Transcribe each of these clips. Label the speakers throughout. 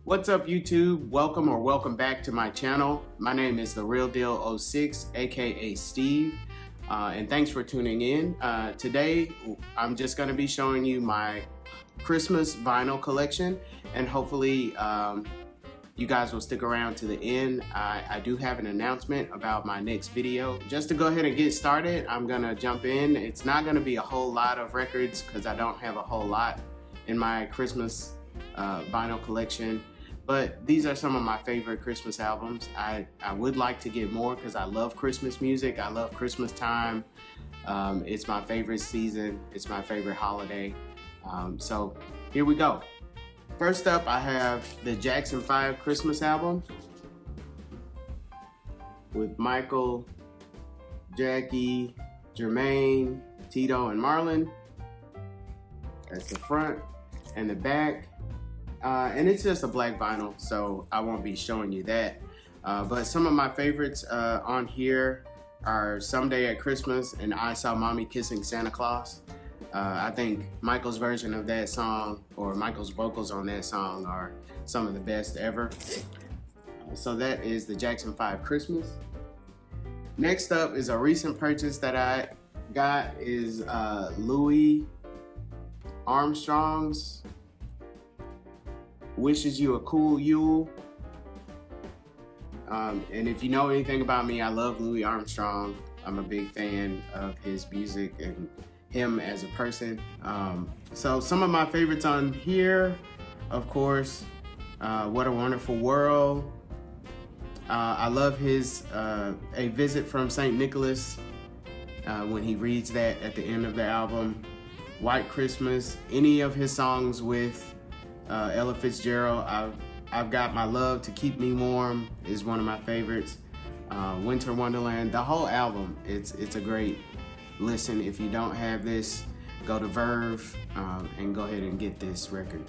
Speaker 1: What's up, YouTube? Welcome back to my channel. My name is The Real Deal 06, aka Steve, and thanks for tuning in. Today, I'm just going to be showing you my Christmas vinyl collection, and hopefully you guys will stick around to the end. I do have an announcement about my next video. Just to go ahead and get started, I'm going to jump in. It's not going to be a whole lot of records because I don't have a whole lot in my Christmas vinyl collection. But these are some of my favorite Christmas albums. I would like to get more because I love Christmas music. I love Christmas time. It's my favorite season. It's my favorite holiday. So here we go. First up, I have the Jackson 5 Christmas album with Michael, Jackie, Jermaine, Tito, and Marlon. That's the front and the back. And it's just a black vinyl, so I won't be showing you that. But some of my favorites on here are Someday at Christmas and I Saw Mommy Kissing Santa Claus. I think Michael's version of that song, or Michael's vocals on that song, are some of the best ever. So that is the Jackson 5 Christmas. Next up is a recent purchase that I got is Louis Armstrong's Wishes You a Cool Yule. And if you know anything about me, I love Louis Armstrong. I'm a big fan of his music and him as a person. So some of my favorites on here, of course, What a Wonderful World. I love his A Visit from St. Nicholas when he reads that at the end of the album. White Christmas, any of his songs with Ella Fitzgerald. I've got My Love to Keep Me Warm is one of my favorites. Winter Wonderland, the whole album, it's a great listen. If you don't have this, go to Verve and go ahead and get this record.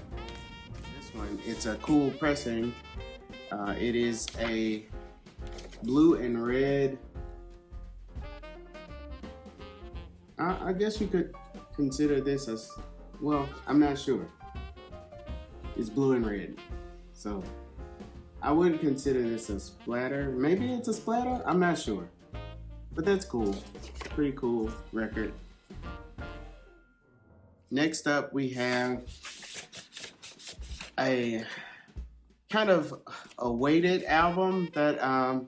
Speaker 1: This one, it's a cool pressing. It is a blue and red. I guess you could consider this as, well, I'm not sure. It's blue and red, so I wouldn't consider this a splatter. Maybe it's a splatter, I'm not sure, but that's cool. Pretty cool record. Next up, we have a kind of a weighted album that I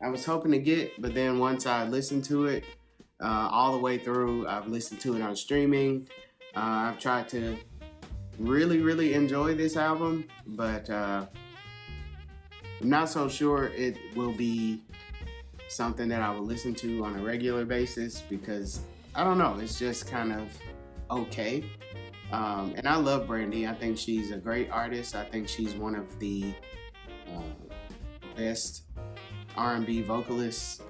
Speaker 1: was hoping to get, but then once I listened to it all the way through, I've listened to it on streaming. I've tried to really enjoy this album, but I'm not so sure it will be something that I will listen to on a regular basis because I don't know, it's just kind of okay. And I love Brandy. I think she's a great artist. I think she's one of the best R&B vocalists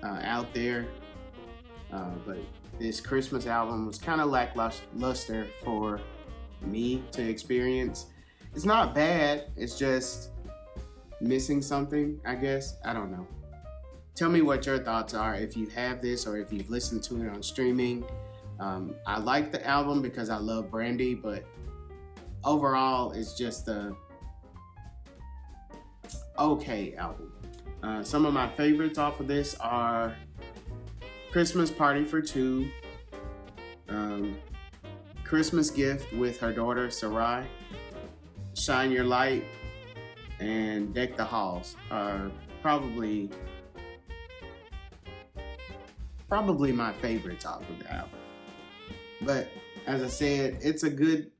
Speaker 1: out there. But this Christmas album was kind of lackluster for me to experience. It's not bad, it's just missing something, I guess. I don't know. Tell me what your thoughts are if you have this or if you've listened to it on streaming. I like the album because I love Brandy, but overall it's just a okay album. Some of my favorites off of this are Christmas Party for Two, Christmas Gift with her daughter Sarai, Shine Your Light, and Deck the Halls are probably my favorites off of the album. But as I said, it's a good,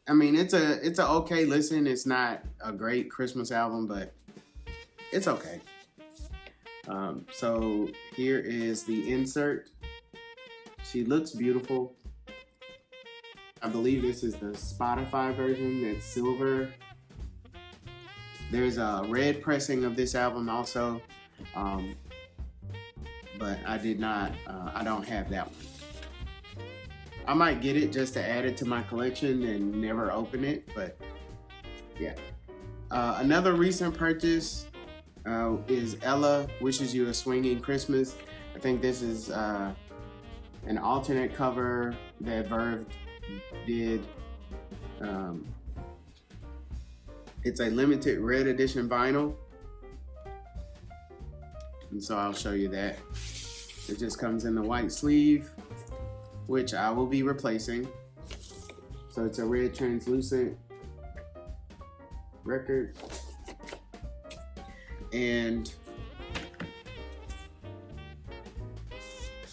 Speaker 1: I mean, it's a okay listen. It's not a great Christmas album, but it's okay. So here is the insert. She looks beautiful. I believe this is the Spotify version. It's silver. There's a red pressing of this album also, but I don't have that one. I might get it just to add it to my collection and never open it, but yeah. Another recent purchase is Ella Wishes You a Swinging Christmas. I think this is an alternate cover that Verve did It's a limited red edition vinyl. And so I'll show you that. It just comes in the white sleeve, which I will be replacing. So it's a red translucent record. And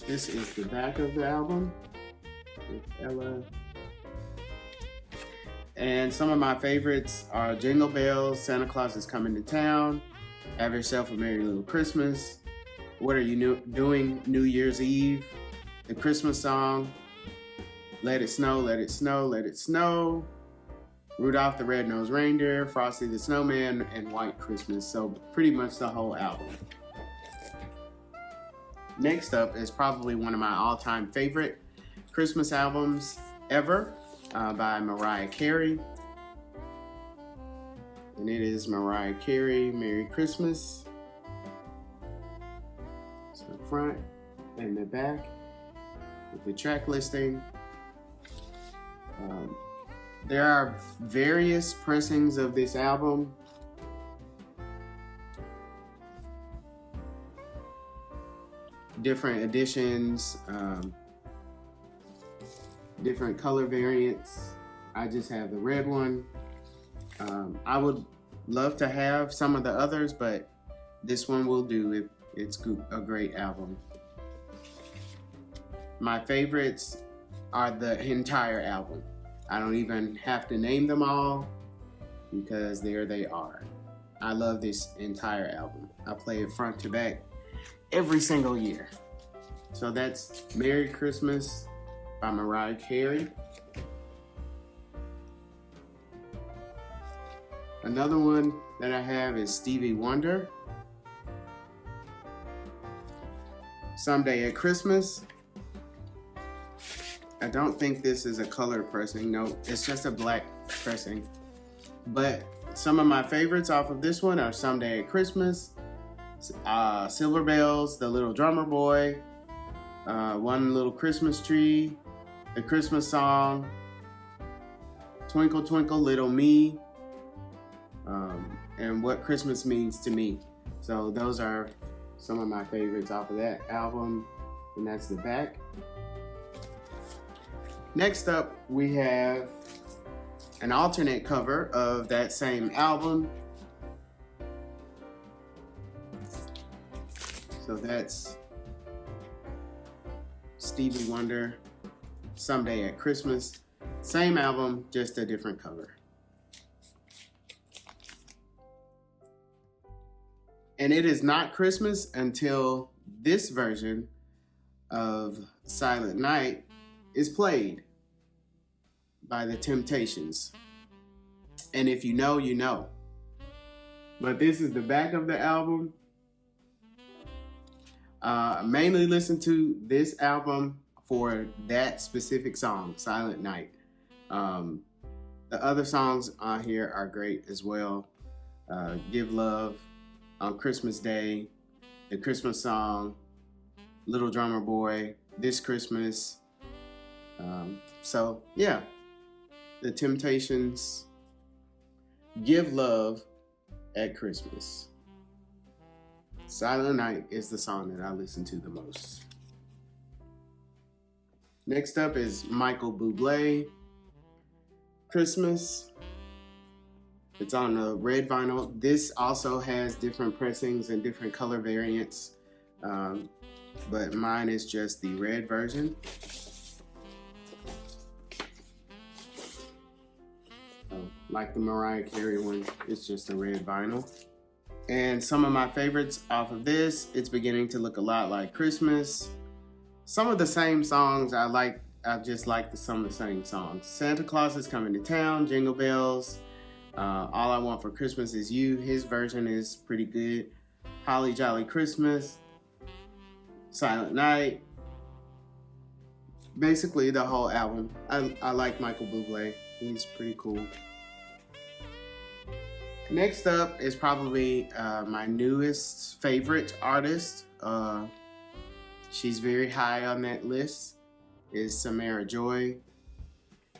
Speaker 1: this is the back of the album with Ella. And some of my favorites are Jingle Bells, Santa Claus is Coming to Town, Have Yourself a Merry Little Christmas, What Are You Doing New Year's Eve, The Christmas Song, Let It Snow, Let It Snow, Let It Snow, Rudolph the Red-Nosed Reindeer, Frosty the Snowman, and White Christmas. So pretty much the whole album. Next up is probably one of my all-time favorite Christmas albums ever by Mariah Carey. And it is Mariah Carey, Merry Christmas. It's the front and the back with the track listing. There are various pressings of this album. Different editions, different color variants. I just have the red one. I would love to have some of the others, but this one will do. It's a great album. My favorites are the entire album. I don't even have to name them all because there they are. I love this entire album. I play it front to back every single year. So that's Merry Christmas by Mariah Carey. Another one that I have is Stevie Wonder, Someday at Christmas. I don't think this is a color pressing. No, it's just a black pressing. But some of my favorites off of this one are Someday at Christmas, Silver Bells, The Little Drummer Boy, One Little Christmas Tree, The Christmas Song, Twinkle Twinkle Little Me, and What Christmas Means to Me. So those are some of my favorites off of that album, and that's the back. Next up, we have an alternate cover of that same album. So that's Stevie Wonder, Someday at Christmas. Same album, just a different cover. And it is not Christmas until this version of Silent Night is played by The Temptations. And if you know, you know. But this is the back of the album. Mainly listen to this album for that specific song, Silent Night. The other songs on here are great as well. Give Love, On Christmas Day, The Christmas Song, Little Drummer Boy, This Christmas. So yeah, The Temptations, Give Love at Christmas. Silent Night is the song that I listen to the most. Next up is Michael Bublé, Christmas. It's on the red vinyl. This also has different pressings and different color variants, but mine is just the red version. Like the Mariah Carey one, it's just a red vinyl. And some of my favorites off of this, It's Beginning to Look a Lot Like Christmas. Some of the same songs I like, I just like some of the same songs. Santa Claus is Coming to Town, Jingle Bells, All I Want for Christmas Is You. His version is pretty good. Holly Jolly Christmas, Silent Night. Basically the whole album. I like Michael Bublé. He's pretty cool. Next up is probably my newest favorite artist. She's very high on that list, is Samara Joy.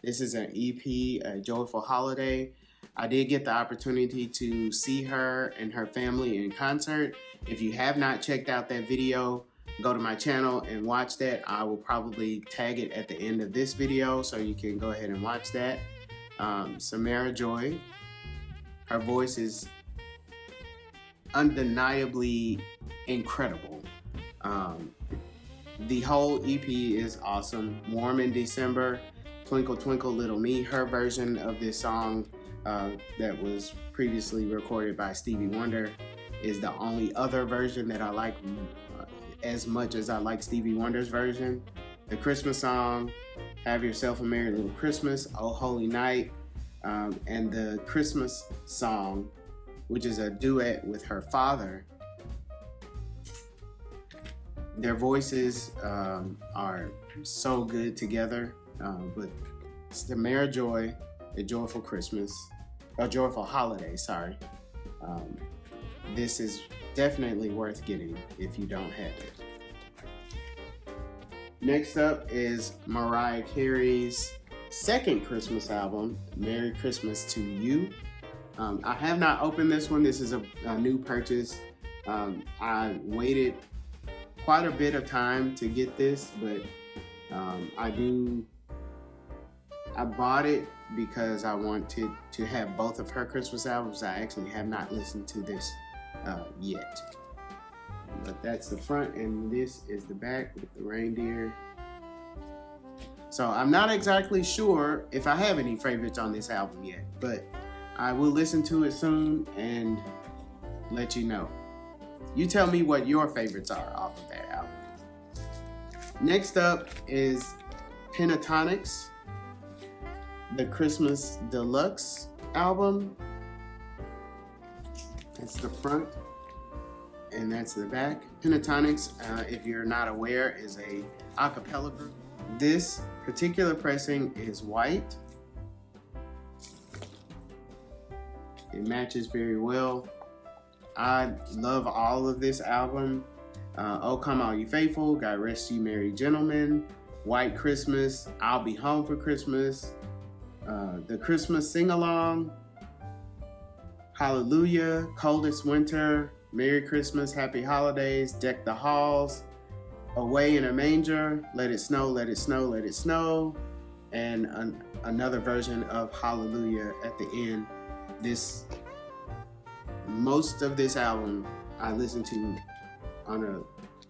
Speaker 1: This is an EP, A Joyful Holiday. I did get the opportunity to see her and her family in concert. If you have not checked out that video, go to my channel and watch that. I will probably tag it at the end of this video so you can go ahead and watch that. Samara Joy, her voice is undeniably incredible. The whole EP is awesome. Warm in December, Twinkle Twinkle Little Me, her version of this song that was previously recorded by Stevie Wonder, is the only other version that I like as much as I like Stevie Wonder's version. The Christmas song, Have Yourself a Merry Little Christmas, Oh Holy Night, and the Christmas song, which is a duet with her father. Their voices are so good together, but Samara Joy, A Joyful Holiday, sorry. This is definitely worth getting if you don't have it. Next up is Mariah Carey's second Christmas album, Merry Christmas to You. I have not opened this one. This is a new purchase. I waited quite a bit of time to get this, but I bought it because I wanted to have both of her Christmas albums. I actually have not listened to this yet. But that's the front, and this is the back with the reindeer. So I'm not exactly sure if I have any favorites on this album yet, but I will listen to it soon and let you know. You tell me what your favorites are off of that album. Next up is Pentatonix, the Christmas Deluxe album. That's the front, and that's the back. Pentatonix, if you're not aware, is a cappella group. This particular pressing is white. It matches very well. I love all of this album. Oh Come All You Faithful, God Rest You Merry Gentlemen, White Christmas, I'll Be Home for Christmas, the Christmas Sing-Along, Hallelujah, Coldest Winter, Merry Christmas, Happy Holidays, Deck the Halls, Away in a Manger, Let It Snow, Let It Snow, Let It Snow, and another version of Hallelujah at the end. Most of this album I listen to on a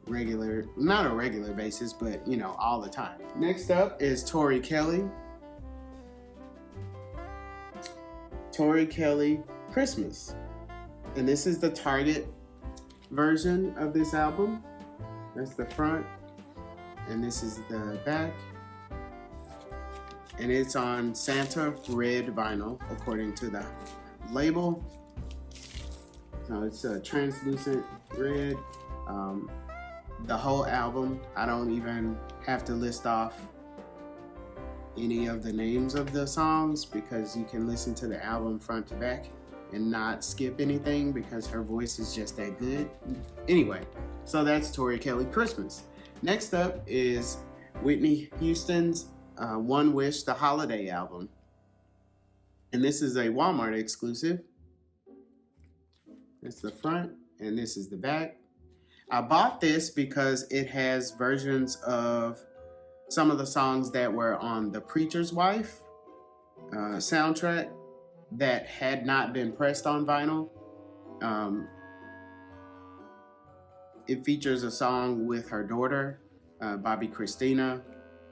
Speaker 1: regular, not a regular basis, but all the time. Next up is Tori Kelly. Tori Kelly Christmas. And this is the Target version of this album. That's the front, and this is the back. And it's on Santa Red vinyl, according to the label. So it's a translucent red. The whole album, I don't even have to list off any of the names of the songs because you can listen to the album front to back and not skip anything because her voice is just that good. Anyway, so that's Tori Kelly Christmas. Next up is Whitney Houston's One Wish, the Holiday album. And this is a Walmart exclusive. That's the front, and this is the back. I bought this because it has versions of some of the songs that were on The Preacher's Wife soundtrack that had not been pressed on vinyl. It features a song with her daughter, Bobby Christina,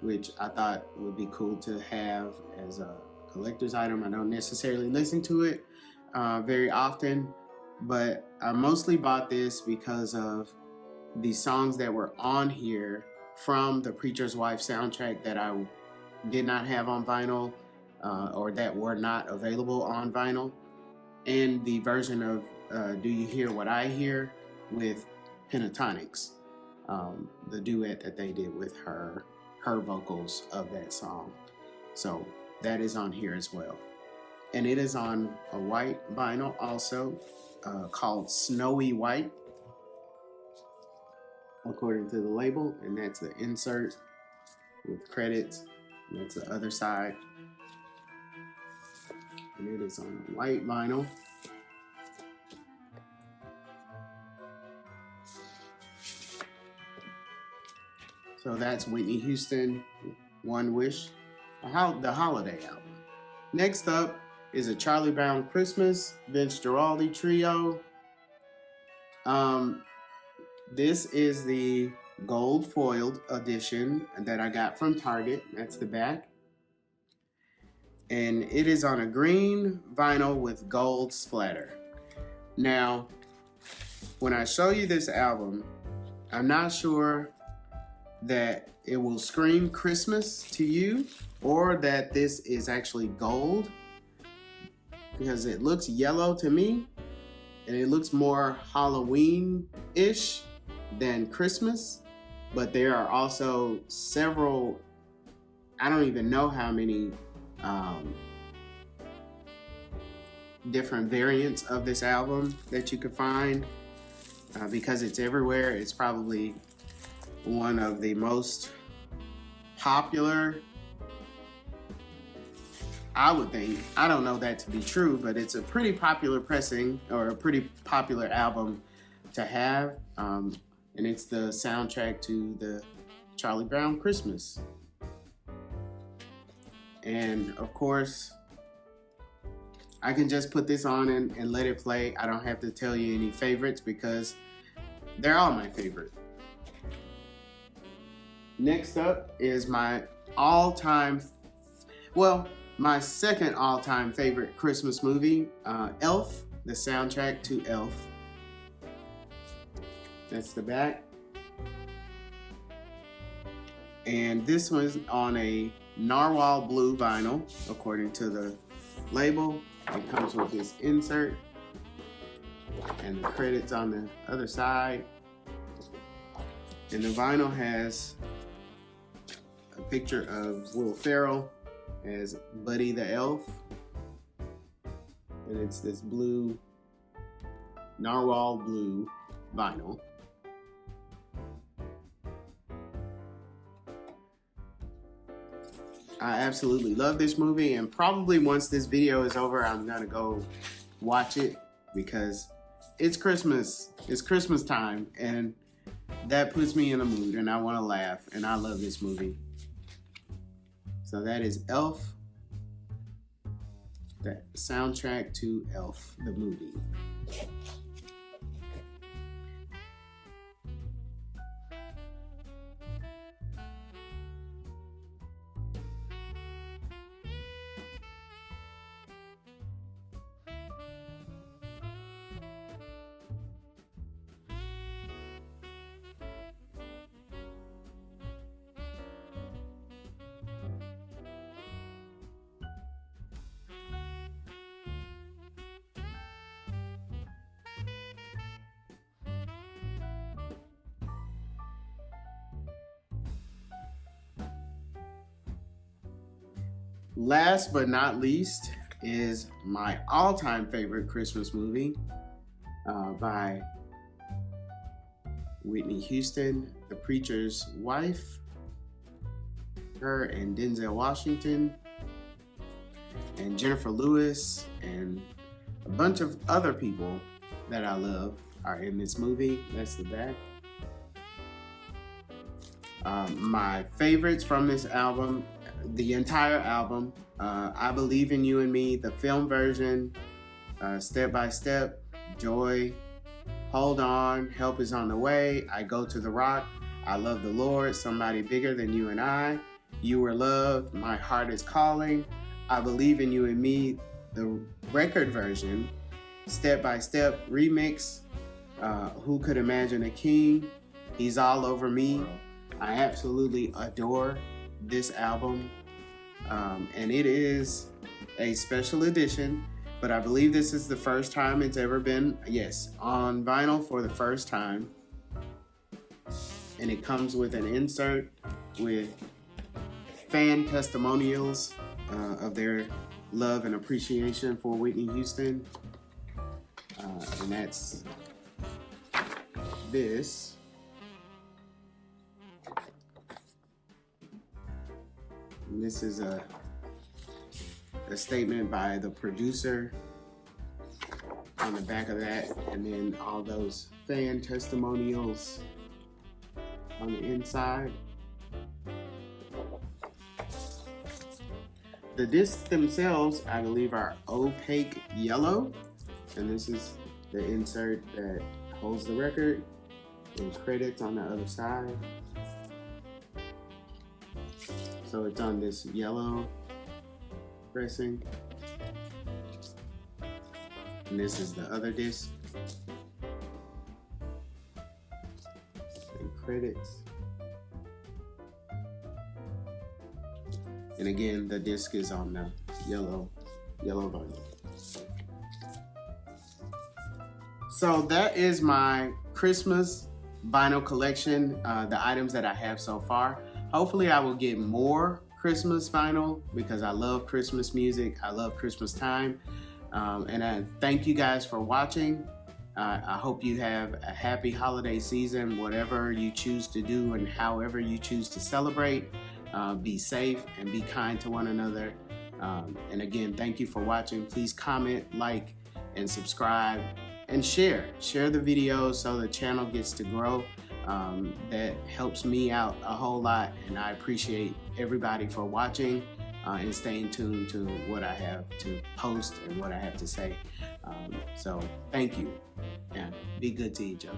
Speaker 1: which I thought would be cool to have as a collector's item. I don't necessarily listen to it very often, but I mostly bought this because of the songs that were on here from the Preacher's Wife soundtrack that I did not have on vinyl or that were not available on vinyl, and the version of Do You Hear What I Hear with Pentatonix, the duet that they did with her vocals of that song. So that is on here as well. And it is on a white vinyl also called Snowy White, according to the label. And that's the insert with credits. And that's the other side. and it is on white vinyl. So that's Whitney Houston, One Wish, the Holiday album. Next up is a Charlie Brown Christmas, Vince Guaraldi Trio. This is the gold foiled edition that I got from Target. That's the back. And it is on a green vinyl with gold splatter. Now, when I show you this album, I'm not sure that it will scream Christmas to you or that this is actually gold, because it looks yellow to me and it looks more Halloween-ish than Christmas. But there are also several, I don't even know how many different variants of this album that you could find, because it's everywhere. It's probably one of the most popular, I would think. I don't know that to be true, but it's a pretty popular pressing or a pretty popular album to have. And it's the soundtrack to the Charlie Brown Christmas. And of course, I can just put this on and let it play. I don't have to tell you any favorites because they're all my favorite. Next up is my my second all-time favorite Christmas movie, Elf, the soundtrack to Elf. That's the back. And this one's on a narwhal blue vinyl, according to the label. It comes with this insert and the credits on the other side. And the vinyl has a picture of Will Ferrell as Buddy the Elf. And it's this blue, narwhal blue vinyl. I absolutely love this movie, and probably once this video is over, I'm gonna go watch it because it's Christmas. It's Christmas time, and that puts me in a mood, and I want to laugh, and I love this movie. So that is Elf, that soundtrack to Elf, the movie. Last but not least is my all-time favorite Christmas movie by Whitney Houston, The Preacher's Wife. Her and Denzel Washington and Jennifer Lewis and a bunch of other people that I love are in this movie. That's the back. My favorites from this album, the entire album, I Believe in You and Me, the film version, Step by Step, Joy, Hold On, Help Is on the Way, I Go to the Rock, I Love the Lord, Somebody Bigger Than You and I, You Were Loved, My Heart Is Calling, I Believe in You and Me, the record version, Step by Step remix, Who Could Imagine a King, He's All Over Me. I absolutely adore this album, and it is a special edition, but I believe this is the first time it's ever been, on vinyl for the first time. And it comes with an insert with fan testimonials of their love and appreciation for Whitney Houston, and that's this. This is a a statement by the producer on the back of that, and then all those fan testimonials on the inside. The discs themselves, I believe, are opaque yellow, and this is the insert that holds the record. There's credits on the other side. So it's on this yellow pressing. And this is the other disc. And credits. And again, the disc is on the yellow vinyl. So that is my Christmas vinyl collection, the items that I have so far. Hopefully I will get more Christmas vinyl because I love Christmas music. I love Christmas time. And I thank you guys for watching. I hope you have a happy holiday season, whatever you choose to do and however you choose to celebrate. Be safe and be kind to one another. And again, thank you for watching. Please comment, like, and subscribe, and share. Share the videos so the channel gets to grow. That helps me out a whole lot, and I appreciate everybody for watching and staying tuned to what I have to post and what I have to say. So thank you, and be good to each other.